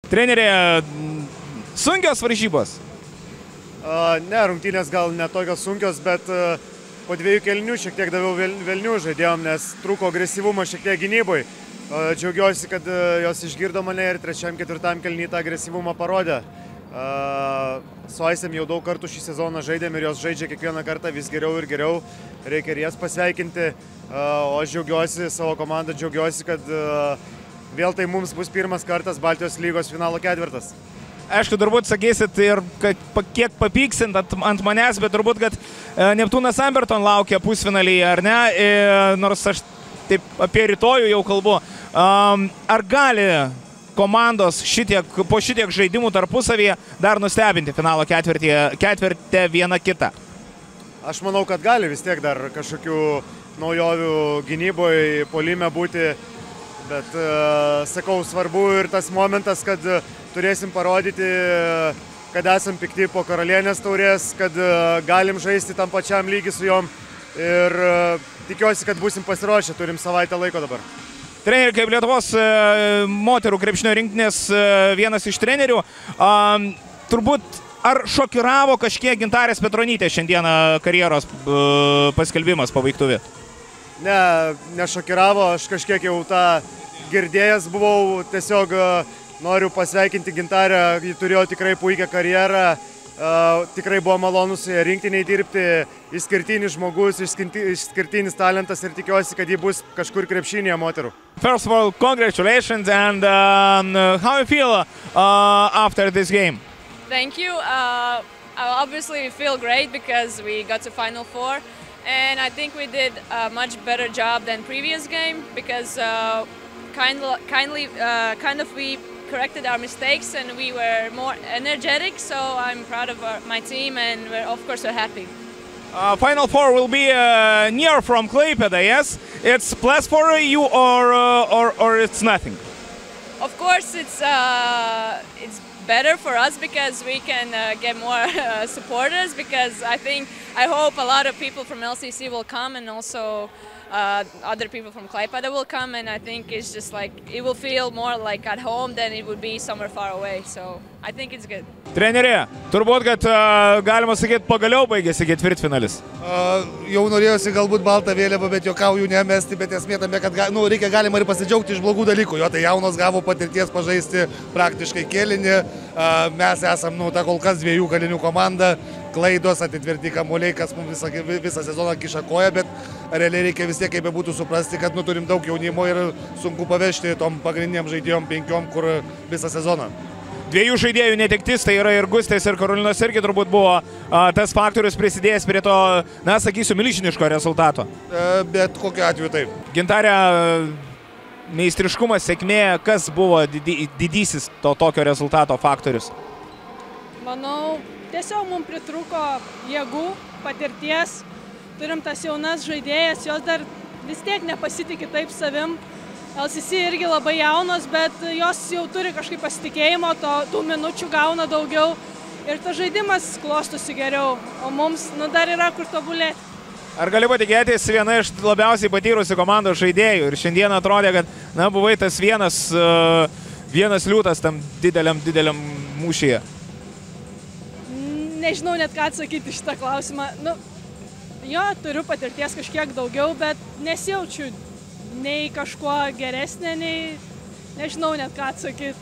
Trenerė, sunkios varžybos? Ne, rungtynės gal ne tokios sunkios, bet po 2 kėlinių šiek tiek daviau velnių žaidėjom, nes trūko agresyvumo šiek tiek gynyboj. Džiaugiuosi, kad jos išgirdo mane ir 3-4 kėlinį tą agresyvumą parodė. Su Aisėm jau daug kartų šį sezoną žaidėm ir jos žaidžia kiekvieną kartą vis geriau ir geriau. Reikia ir jas pasveikinti. O aš džiaugiuosi, savo komandą džiaugiuosi, kad vėl tai mums bus pirmas kartas Baltijos lygos finalo ketvirtas. Aišku, turbūt sakysit ir kiek papyksint ant manęs, bet turbūt, kad Neptūnas Amberton laukia pusfinalyje, ar ne? Nors aš taip apie rytojų jau kalbu. Ar gali komandos po šitiek žaidimų tarpusavyje dar nustebinti finalo ketvirtę vieną kitą? Aš manau, kad gali vis tiek dar kažkokių naujovių gynyboje, puolime būti. Bet, sakau, svarbu ir tas momentas, kad turėsim parodyti, kad esam pikti po Karalienės taurės, kad galim žaisti tam pačiam lygį su jom ir tikiuosi, kad būsim pasiruošę, turim savaitę laiko dabar. Treneri, kaip Lietuvos moterų krepšinio rinktinės vienas iš trenerių, turbūt ar šokiravo kažkiek Gintarės Petronytės šiandieną karjeros paskelbimas po baigtuvių? Ne, nešokiravo, aš kažkiek jau tą girdėjęs buvau, tiesiog noriu pasveikinti Gintarę, ji turėjo tikrai puikią karjerą, tikrai buvo malonu su ją rinktiniai dirbti, išskirtinis žmogus, išskirtinis talentas ir tikiuosi, kad ji bus kažkur krepšinėje moterų. First of all, congratulations and how you feel after this game? Thank you. I obviously feel great because we got to Final Four. And I think we did a much better job than previous game because kind of we corrected our mistakes and we were more energetic. So I'm proud of my team and of course we're happy. Final Four will be near from Klaipėda, yes? It's plus for you or it's nothing? Of course it's better for us because we can get more supporters because I hope a lot of people from LCC will come and also other people from Klaipėda will come and I think it's just like it will feel more like at home than it would be somewhere far away, so I think it's good. Treneri, turbūt, kad galima sakyti, pagaliau baigėsi ketvirtfinalis. Jau norėjosi galbūt baltą vėliavą, bet juokauju nemesti, bet esmė tame, kad reikia galima ir pasidžiaugti iš blogų dalykų. Jo, tai jaunos gavo patirties pažaisti praktiškai kėlinį. Mes esam ta kol kas 2 kalinių komanda, klaidos, atitverti kamuoliai, kas mums visą sezoną kiša koją, bet realiai reikia vis tiek, kaip būtų suprasti, kad turim daug jaunimo ir sunku pavežti tom pagrindiniam žaidėjom 5, kur visą sezoną. 2 žaidėjų netektis, tai yra ir Gustės, ir Karolinos irgi turbūt buvo tas faktorius prisidėjęs prie to, na, sakysiu, milžiniško rezultato. Bet kokiu atveju taip. Gintarė, meistriškumas, sėkmė, kas buvo didysis to tokio rezultato faktorius? Manau, tiesiog mums pritrūko jėgų, patirties, turim tas jaunas žaidėjas, jos dar vis tiek nepasitikė taip savim. LCC irgi labai jaunos, bet jos jau turi kažkaip pasitikėjimo, tų minučių gauna daugiau ir tas žaidimas klostosi geriau, o mums dar yra kur tobulėti. Ar gali patikėtis viena iš labiausiai patyrusių komandos žaidėjų ir šiandien atrodė, kad buvai tas vienas liūtas tam dideliam mūšyje? Nežinau net ką atsakyti šitą klausimą. Jo, turiu patirties kažkiek daugiau, bet nesijaučiu nei kažkuo geresnė, nei nežinau net ką atsakyti.